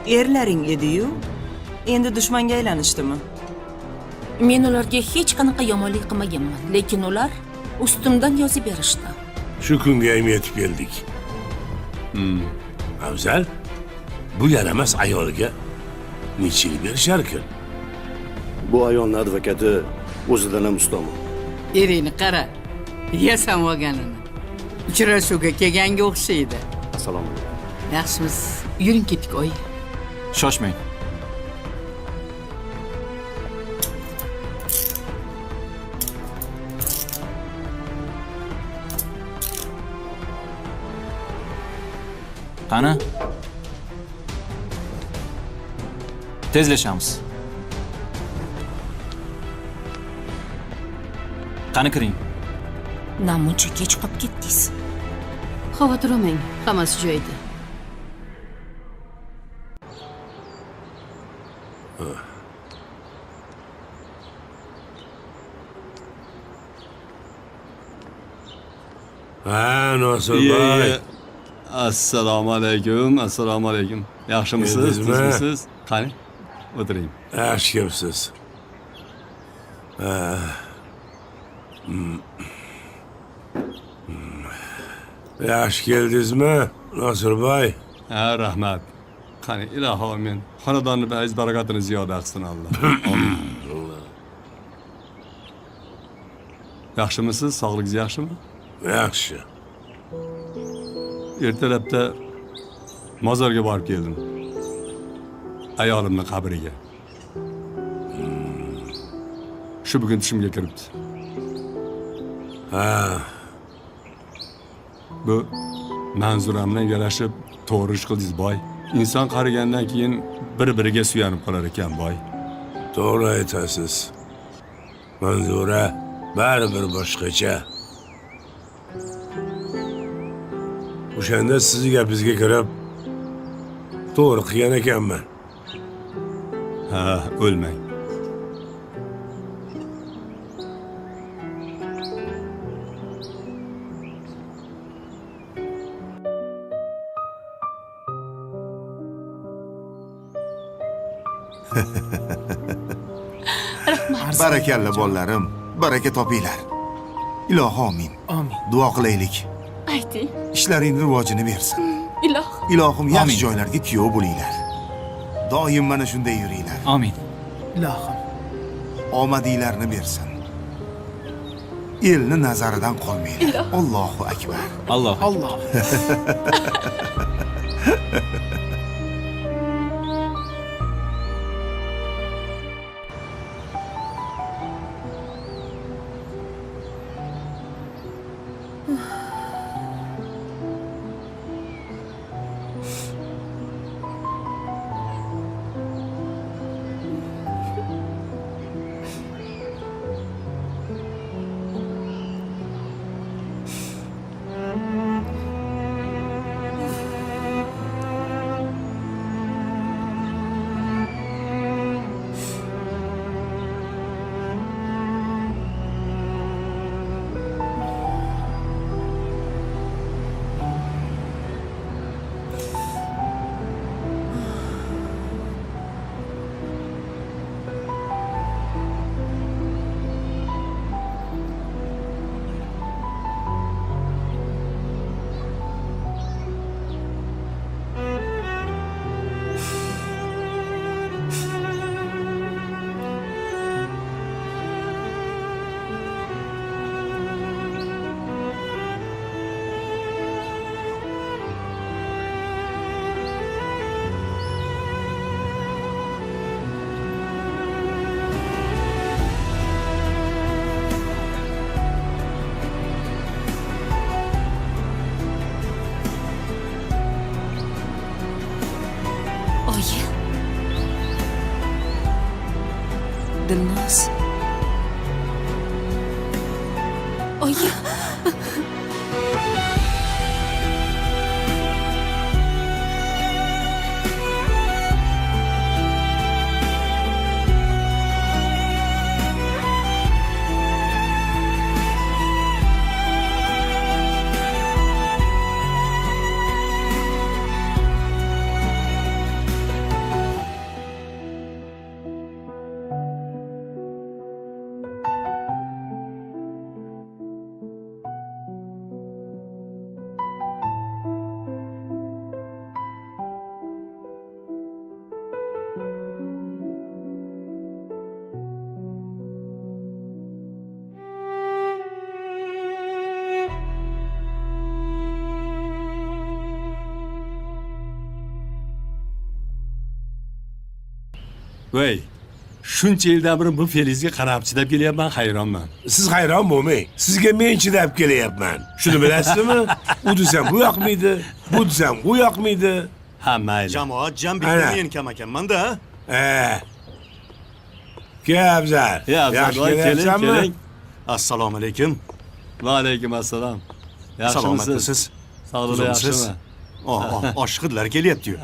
Erlaring edi-yu, endi dushmanga aylanishdimi? Men ularga hech qanaqa yomonlik qilmaganman, lekin ular ustimdan yozib berishdi. Shu kunga ham yetib keldik. Afzal, bu yaramas ayolga necha yil berisharkan? Bu ayolning advokati o'zidan ham ustami. Eringni qara, yasam olganini. Uchrashuvga kelganga o'xshaydi. Assalomu alaykum. Yaxshimisiz? Yuring ketdik, oyi. Shoshmang. Qani? Tezlashamiz. Qani kiring. Namuncha kech qolib ketdingiz. Xavotir olmang, hammasi joyida. Ha, Nosirboy. Assalomu alaykum, assalomu alaykum. Yaxshimisiz? Keldingizmi? Tuzmisiz? Qani? O'tiring. Yaxshi kelibsiz. Yaxshi keldingizmi, Nosirboy? Ha, rahmat. Qani, iloho amin. Xonadonni fayz barakatini ziyoda qilsin Alloh. Amin. Yaxshimisiz? Sog'ligingiz yaxshimi? Yaxshi. Ertalabda mozorga borib keldim. Ayolimning qabriga. Shu bugun tushimga kiribdi. Ha, Bu manzuramdan yarashib to'g'ri ish qildingiz boy. Inson qarigandan keyin bir-biriga suyanib qolar ekan boy. to'g'ri aytasiz. Manzura baribir boshqacha. O'shanda sizni gapingizga kirib to'g'ri qilgan ekanman. Ha, o'lmang. Barakalla bolalarim, baraka topinglar. Ilohi amin. Amin. Duo qilaylik. Ayting, Ishlaring rivojini bersin. iloh. Ilohim yaxshi Amin. joylarga kuyov bo'linglar. Doim mana shunday yuringlar. Amin. Omadinglarni bersin. Elni nazaridan qolmanglar. Allohu akbar. Alloh. Oyi. Dilnoz. Oyi. voy shuncha yildan beri bu fe'lingizga qarab chidab kelyapman, hayronman. Siz hayron bo'lmang. Sizga men chidab kelyapman. Shuni bilasizmi? U desam bu yoqmaydi, bu desam u yoqmaydi. Ha, mayli. Jamoat jam Ana. bitta men kam ekanman-da. Kel Afzal. Ya, Afzal, voy, keling, kelyapsanmi? keling. Assalomu alaykum. Va alaykum assalom. Yaxshimisiz? Salomatlisiz? Sog'lig'i yaxshimi? Oshqidlar kelyapti-yu.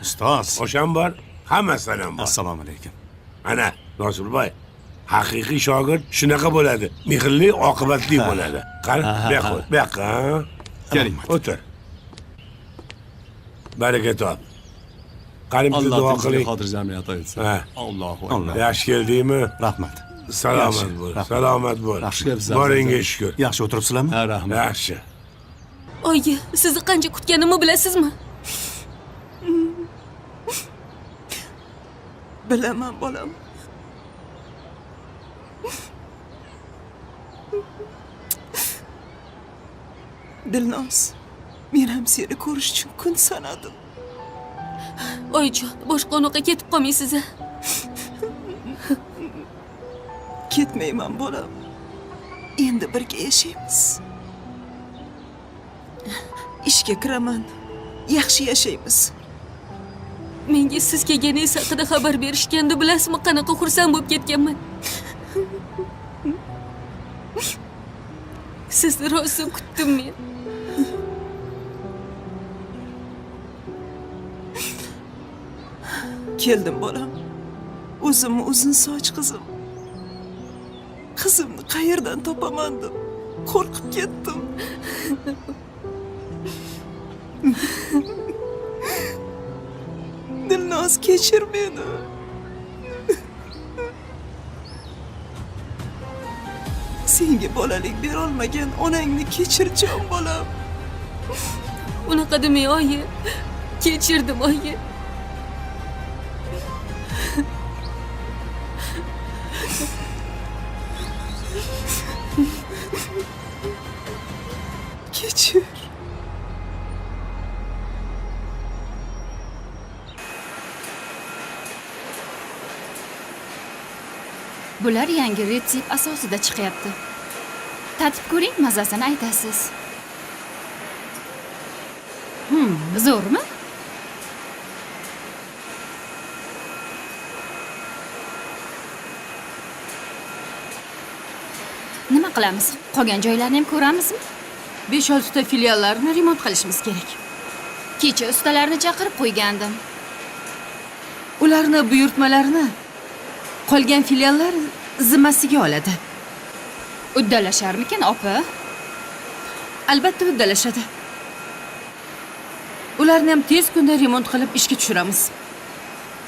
Ustoz. Osham bor, hammasidan ham bor. Assalomu alaykum. Ana, Nosirboy, haqiqiy shogird shunaqa bo'ladi. Mehrli, oqibatli bo'ladi. Qani, bu yoqqa. Keling. O'tir. Baraka top. Qani bitta Alloh duo tinchlik qiling. xotirjamlik ato etsin. Ha. Allohu Alloh. akbar. Yaxshi keldingmi? Rahmat. Salomat Yaxshi, bo'l. rahmat. Salomat bo'l. Yaxshi. Boringga shukr. Yaxshi o'tiribsizlarmi? Ha, rahmat. Yaxshi. Oyi, sizni qancha kutganimni bilasizmi? Bilaman bolam. Dilnoz, men ham seni ko'rish uchun kun sanadim. Oyijon, boshqa unaqa ketib qolmaysiz-a? Ketmayman bolam. Endi birga yashaymiz. Ishga kiraman. Yaxshi yashaymiz. Menga siz kelganingiz haqida xabar berishganda bilasizmi qanaqa xursand bo'lib ketganman? Sizni rosa kutdim men. Keldim bolam. O'zim uzun soch qizim. Qizimni qayerdan topaman deb qo'rqib ketdim. Dilnoz, kechir meni. Senga bolalik berolmagan onangni kechir jon bolam. Unaqa demang, oyi. Kechirdim, oyi. Kechir. Bular yangi retsept asosida chiqyapti. Tatib ko'ring, mazasini aytasiz. Zo'rmi? Nima qilamiz? Qolgan joylarni ham ko'ramizmi? 5-6 ta filiallarni remont qilishimiz kerak. Kecha ustalarni chaqirib qo'ygandim. Ularni buyurtmalarini qolgan filiallar zimmasiga oladi. Uddalasharmikin, opa? Albatta uddalashadi. Ularni ham tez kunda remont qilib ishga tushiramiz.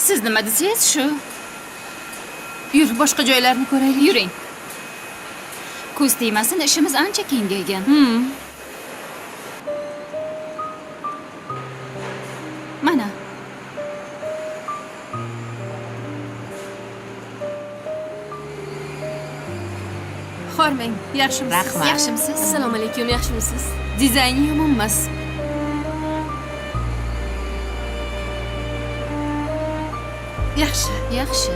Siz nima desangiz shu. Yur, boshqa joylarni ko'raylik. Yuring. Ko'z tegmasin, ishimiz ancha kengaygan. Mana. Hormang, yaxshimisiz? Yaxshimisiz? Assalomu alaykum, yaxshimisiz? Dizayni yomon emas. Yaxshi. Yaxshi.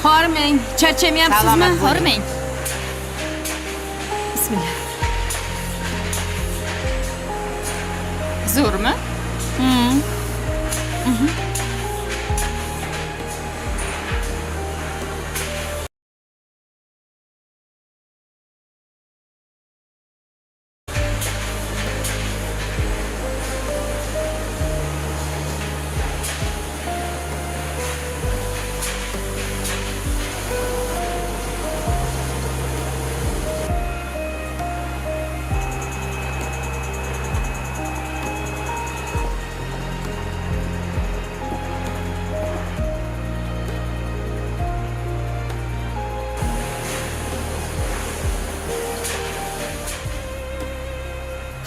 Hormang, charchamayapsizmi? Hormang. Bismillah. Zo'rmi?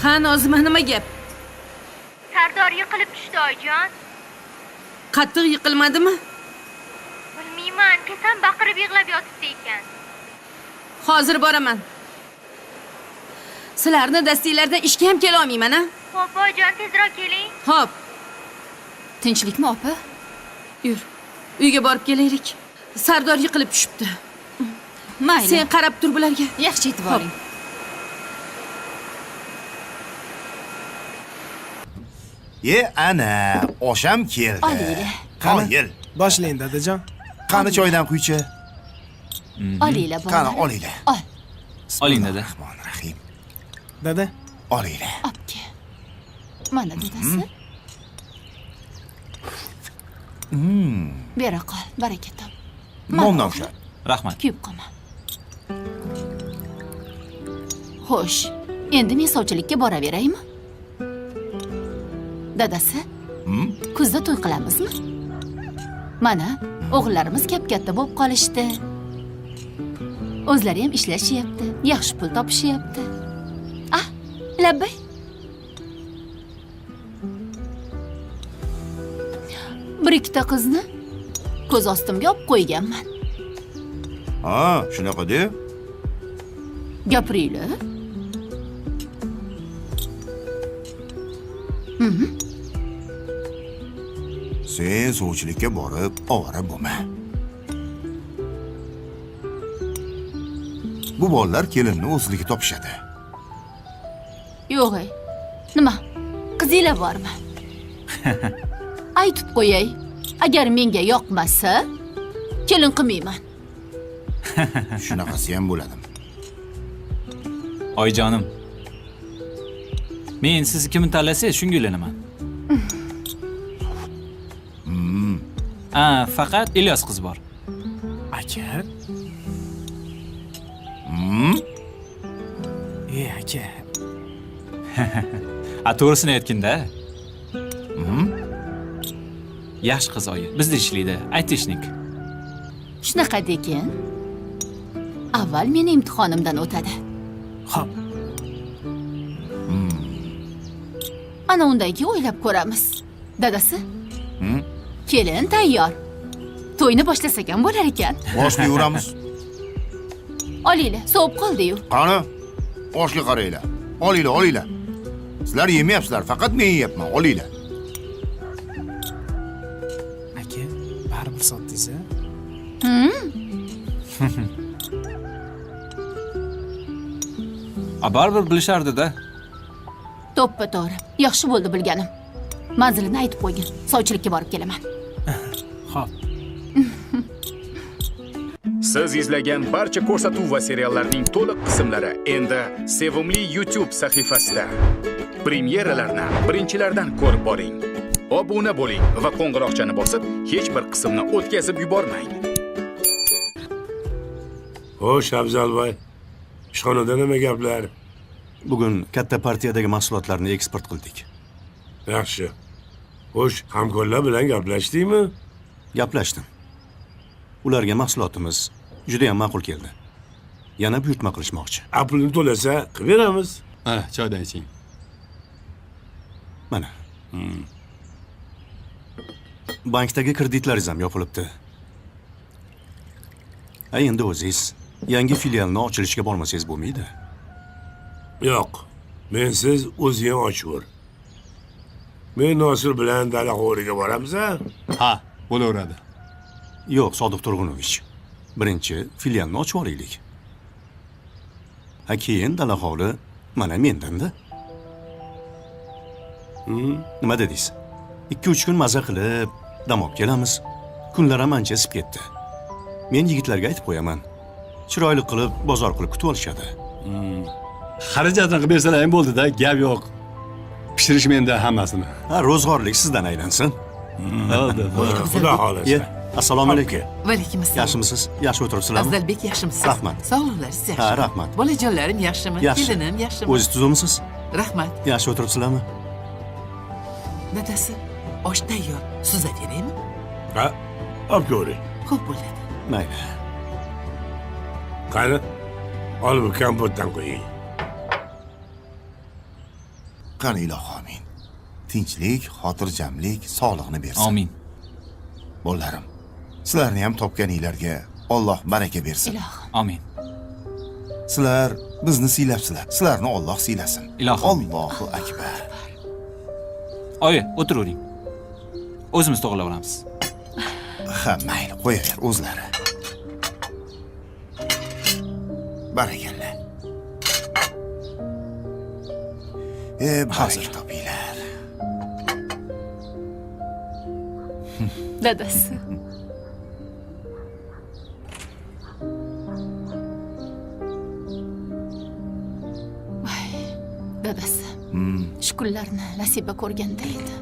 Ha, Nozima, nima gap? Sardor yiqilib tushdi, oyijon. Qattiq yiqilmadimi? bilmayman. Kasam baqirib yig'lab yotibdi ekan. Hozir boraman. Sizlarni dastinglardan ishga ham kela olmayman, a? Xo'p, boyjon, tezroq keling. Xo'p, Tinchlikmi, opa? yur. Uyga borib kelaylik. Sardor yiqilib tushibdi. Mayli. Sen qarab tur bularga. Yaxshi yetib boring. Ana, osham keldi. Olinglar. Qani, yel. Boshlang dadajon. Qani choydan quychi. Olinglar, Qani, bolalar. olinglar. Ol, Oling dada. Rahmonrahim. Dada, Olinglar. obke. Mana dadasi. Bera qol, baraka top. Nomdan ushlab. Rahmat. Kuyib qolma. Xo'sh, endi men sovchilikka boraveraymi? Dadasi, kuzda to'y qilamizmi? Mana, o'g'illarimiz kap-katta bo'lib qolishdi. O'zlari ham ishlashyapti, yaxshi pul topishyapti. Ah, labbay. Bir ikkita qizni ko'z ostimga olib qo'yganman. Ha, shunaqa-da. Gapiringlar. Sen sovchilikka borib, ovora bo'lma. Bu bolalar kelinni o'zligi topishadi. Yo'q, nima? Qizinglar bormi? Aytib qo'yay. Agar menga yoqmasa, kelin qilmayman. Shunaqasi ham bo'ladi. Oyijonim. Men siz kimni tanlasangiz shunga uylanaman. Faqat Ilyos qiz bor. aka. Aka. To'g'risini aytganda. Yaxshi qiz oyi. Bizda ishlaydi. Aytishnik. Shunaqa degan. Avval meni imtihonimdan o'tadi. Xo'p, Ana undan keyin o'ylab ko'ramiz. Dadasi? Kelin tayyor. To'yni boshlasak ham bo'lar ekan. Boshlayveramiz. Olinglar, sovib qoldi-yu. Qani, oshga qaranglar. Olinglar, olinglar. Sizlar yemayapsizlar, faqat men yeyapman. Olinglar. aka, baribir sotdingiz-a? Baribir bilishardi-da. To'ppa to'g'ri. Yaxshi bo'ldi bilganim. Manzilini aytib qo'ygin. Sovchilikka borib kelaman. Xo'p. Siz izlagan barcha ko'rsatuv va seriallarning to'liq qismlari endi Sevimli YouTube sahifasida. Premyeralarni birinchilardan ko'rib boring. Obuna bo'ling va qo'ng'iroqchani bosib, hech bir qismni o'tkazib yubormang. Xo'sh, Afzalboy. Ishxonada nima gaplar? Bugun katta partiyadagi mahsulotlarni eksport qildik. Yaxshi. Xo'sh, hamkorlar bilan gaplashdingmi? Gaplashdim. Ularga mahsulotimiz juda ham ma'qul keldi. Yana buyurtma qilishmoqchi. Pulni to'lasa, qilib beramiz. Ha, choydan iching. Mana. Bankdagi kreditlaringiz ham yopilibdi. Endi o'zingiz yangi filialni ochilishga bormasangiz bo'lmaydi. Yo'q. Mensiz o'zing ochiver. Men Nosir bilan Dalaxo'riga boramiz-a? Ha, bo'laveradi. Yo'q, Sodiq Turg'unovich. Birinchi filialni ochib olaylik. Keyin Dalaxo'ri mana mendanda. Nima dedingiz? 2-3 kun maza qilib, dam olib kelamiz. Kunlar ham ancha isib ketdi. Men yigitlarga aytib qo'yaman. Chiroyli qilib, bozor qilib kutib olishadi. Xarajatni qilib bersalar ham bo'ldi-da, gap yo'q. Pishirish menda hammasini. Ha, ro'zg'orlik sizdan aylansin. Bo'ldi. Xudo xolasa. Assalomu alaykum. Va alaykum assalom. Yaxshimisiz? Yaxshi o'tiribsizlarmi? Afzalbek yaxshimisiz? Rahmat. Sog'liqlar siz yaxshimi? Ha, rahmat. Bolajonlarim yaxshimi? Yaxshi. Kelinim yaxshimi? O'zingiz tuzumisiz? Rahmat. Yaxshi o'tiribsizlarmi? Dadasi, osh tayyor. Suzataveraymi? Ha, olib ko'ring. Xo'p bo'ladi. Mayli. Qani, olib kompotdan qo'ying. Qani ilohi amin. Tinchlik, xotirjamlik, sog'liqni bersin. Amin. Bolarim, Sizlarni ham topganinglarga Alloh baraka bersin. Ilohim. Amin. Sizlar bizni siylabsizlar. Sizlarni Alloh siylasin. Ilohim. Allohu akbar. Oyi, o'tiravering. O'zimiz to'g'rilab olamiz. Ha, mayli, qo'yaver o'zlari. Barakalla. Hozir topinglar. Dadasi. Voy, dadasi. Shu kunlarni Nasiba ko'rganda edi.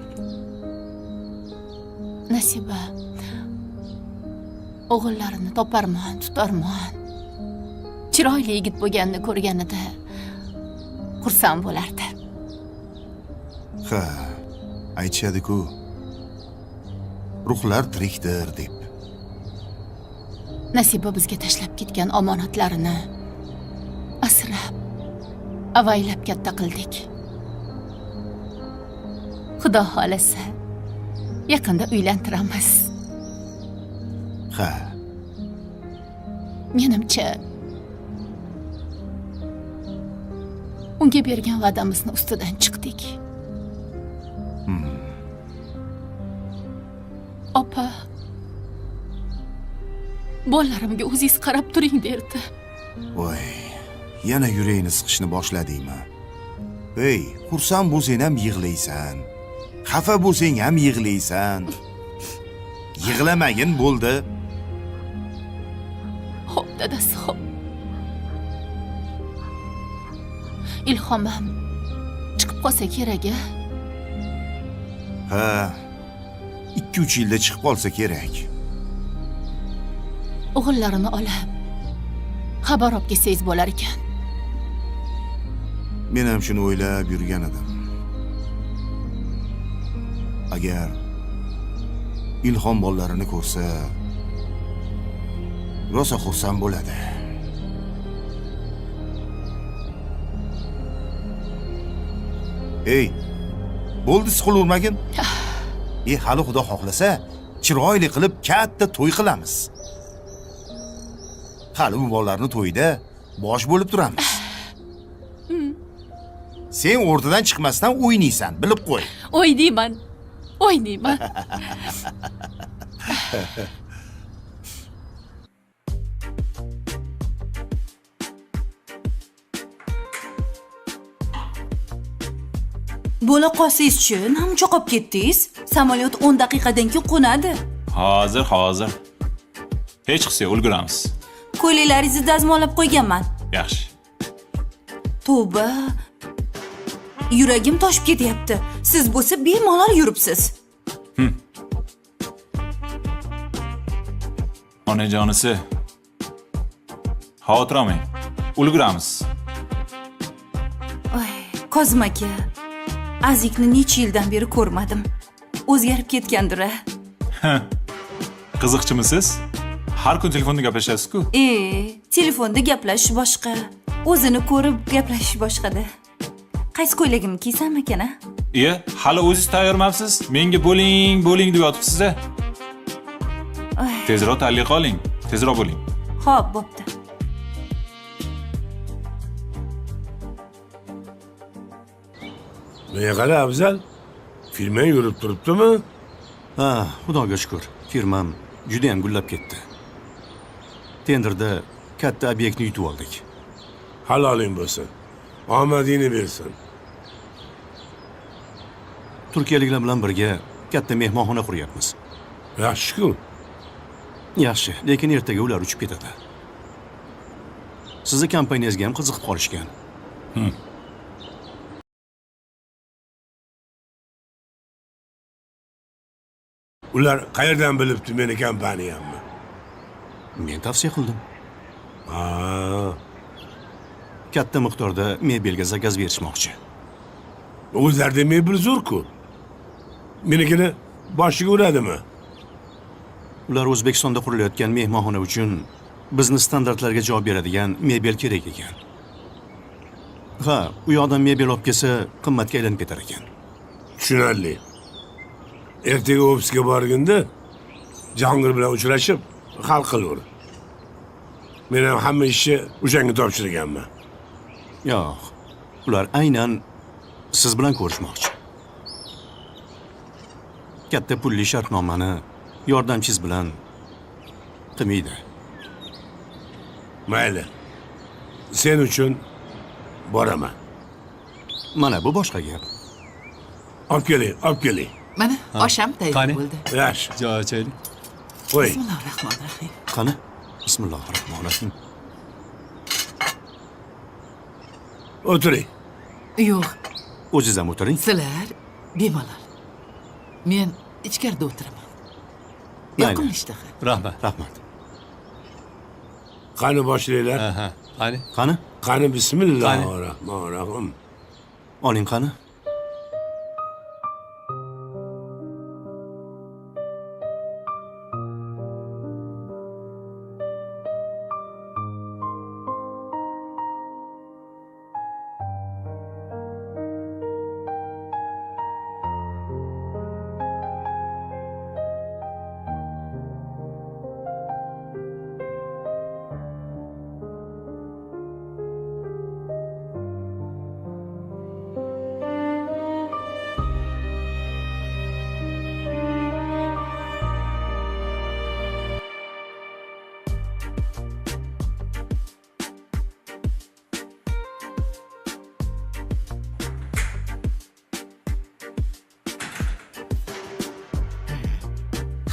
Nasiba o'g'illarini toparman, tutarman. Chiroyli yigit bo'lganini ko'rganida xursand bo'lardi. Ha, aytishadi-ku. Ruhlar tirikdir deb. Nasiba bizga tashlab ketgan omonatlarini asrab, avaylab katta qildik. Xudo xolasa, yaqinda uylantiramiz. Ha, Menimcha, unga bergan va'damizni ustidan chiqdik. Opa, bolalarimga o'zingiz qarab turing derdi. voy, yana yurakni siqishni boshladingmi? Ey, xursand bo'lsang ham yig'laysan. Xafa bo'lsang ham yig'laysan. Yig'lamagin bo'ldi. Xo'p, dadasi, xo'p. Ilhom ham chiqib qolsa kerak-a? Ha, 2-3 yilda chiqib qolsa kerak. O'g'illarini olib xabar olib kelsangiz bo'lar ekan. Men ham shuni o'ylab yurgan edim. Agar Ilhom bolalarini ko'rsa, rosa xursand bo'ladi. Ey, bo'ldi siqil urmagin. Hali Xudo xohlasa, chiroyli qilib katta to'y qilamiz. Hali bu bolalarni to'yda bosh bo'lib turamiz. Sen o'rtadan chiqmasdan o'ynaysan, bilib qo'y. O'ynayman. O'ynayman. Bo'la qolsangiz-chi, namuncha qolib ketdingiz? Samolyot 10 daqiqadan keyin qo'nadi. Hozir. Hech qilsa ulguramiz. Ko'ylaklaringizni dazmollab qo'yganman. Yaxshi. Tavba. Yuragim toshib ketyapti. Siz bo'lsa bemalol yuribsiz. Onajonisi. Xavotir olmang. Ulguramiz. Oy, Kozim aka. Azikni necha yildan beri ko'rmadim. O'zgarib ketgandir-a? Qiziqchimisiz? Har kun telefonda gaplashasiz-ku. Telefonda gaplash boshqa. O'zini ko'rib gaplashish boshqa-da. Qaysi ko'ylagimni kiysam ekan-a? Hali o'zingiz tayyormabsiz? Menga bo'ling deb yotibsiz-a? Tezroq tayyorlik oling. Tezroq bo'ling. Xo'p, bo'pti. Nega qara Afzal? Firmang yurib turibdimi? Ha, Xudoga shukr. Firmam juda ham gullab ketdi. Tenderda katta obyektni yutib oldik. Haloling bo'lsin. Omadingni bersin. Turkiyaliklar bilan birga katta mehmonxona quryapmiz. Yaxshi-ku. Yaxshi, lekin ertaga ular uchib ketadi. Sizni kompaniyangizga ham qiziqib qolishgan. Ular qayerdan bilibdi meni kompaniyamni? Men tavsiya qildim. Ha. Katta miqdorda mebelga zakaz berishmoqchi. O'zlarida mebel zo'r-ku. Menikini boshiga uradimi? Ular O'zbekistonda qurilayotgan mehmonxona uchun bizni standartlarga javob beradigan mebel kerak ekan. Ha, u yoqdan mebel olib kelsa, qimmatga aylanib ketar ekan. Tushunarli. Ertaga ofisga borganda Jahongir bilan uchrashib, hal qilaver. Men ham hamma ishni o'shanga topshirganman. Yo'q, ular aynan siz bilan ko'rishmoqchi. Katta pulli shartnomani yordamchingiz bilan qilmaydi. Mayli. Sen uchun boraman. Mana bu boshqa gap. Olib keling. Mana osham tayyor Qani? bo'ldi. Yaxshi. Joy ochaylik. Qo'y. Bismillahirrohmanirrohim. Qani? Bismillahirrohmanirrohim. O'tiring. Yo'q, O'zingiz ham o'tiring. sizlar bemalol. Men ichkarida o'tiraman. Yoqimli ishtaha. Rahmat. Rahmat. Qani boshlaylar. Aha. Qani? Qani? Qani bismillahirrohmanirrohim. Oling qani?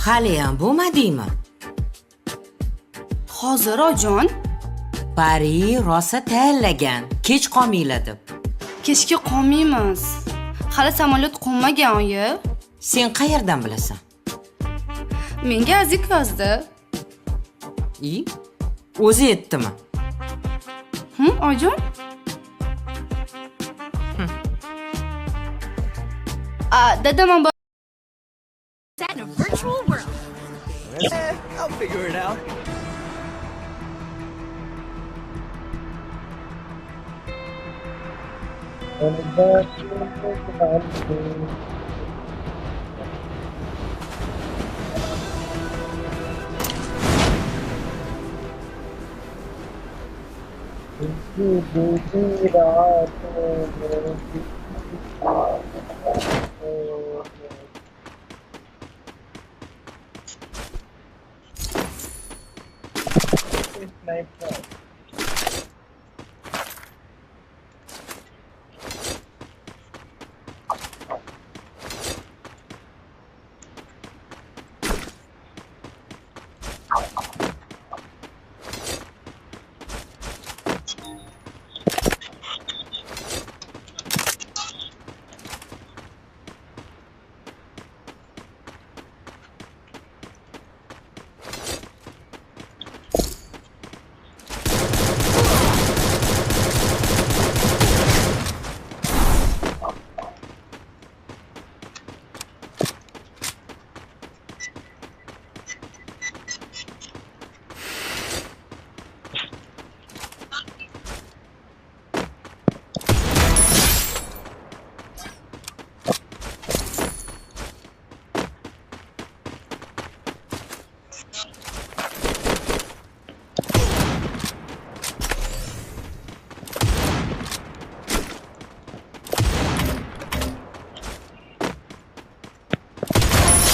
Haliyam bo'lmadingmi? Hozir ojon, Pari rosa tayyorlagan. Kech qolmanglar deb. kechga qolmaymiz. Hali samolyot qo'nmagan oyi. Sen qayerdan bilasan? Menga Azik yozdi. O'zi yetdimi? Ojon? Dadam In a virtual world. I'll figure it out.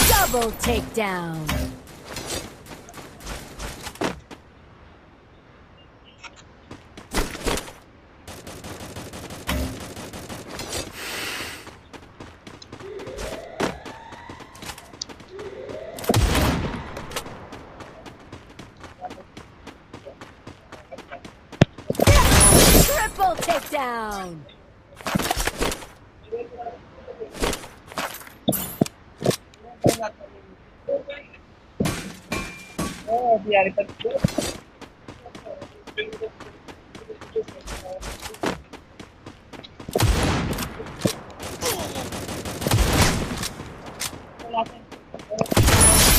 Double takedown. Triple takedown.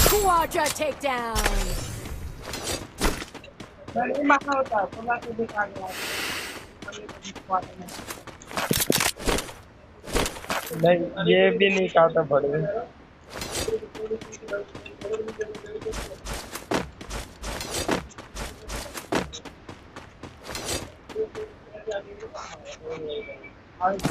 Quadra takedown. नहीं ये भी नहीं काटा पड़ेगा Penta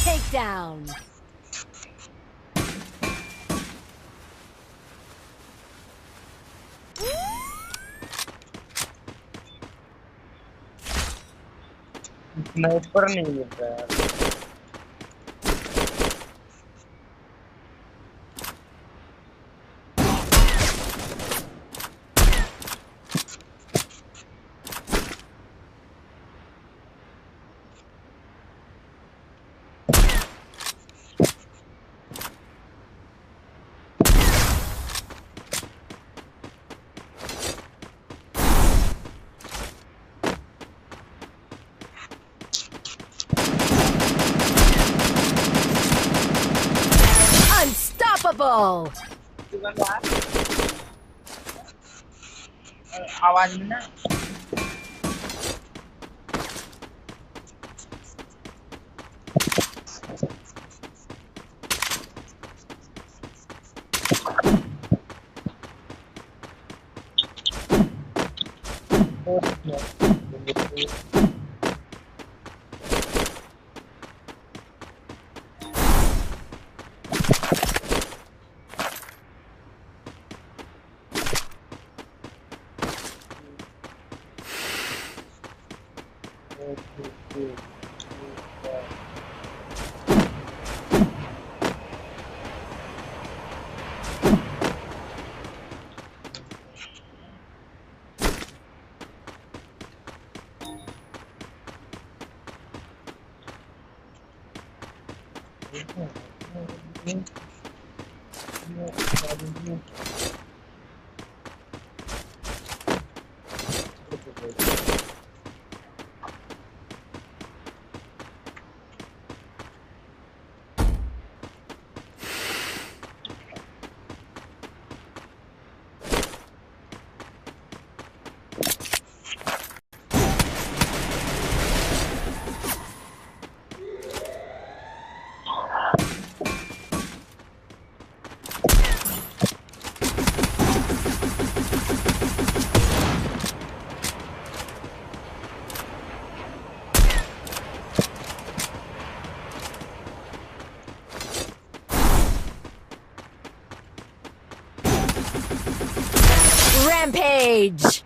takedown. Sniper नहीं मिल रहा है। Unstoppable. आवाज में ना Rampage.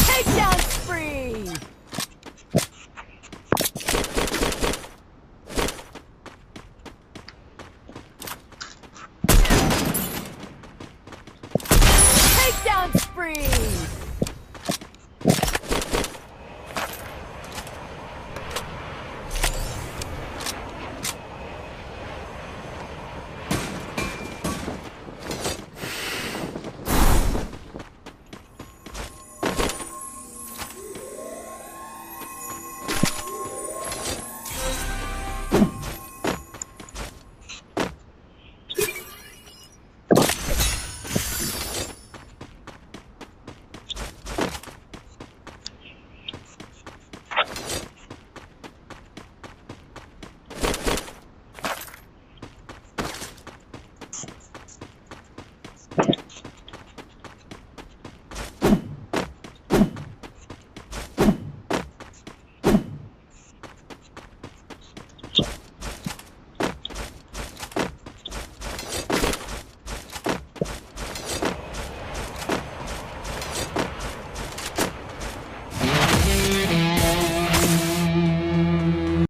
Takedown spree. Takedown spree.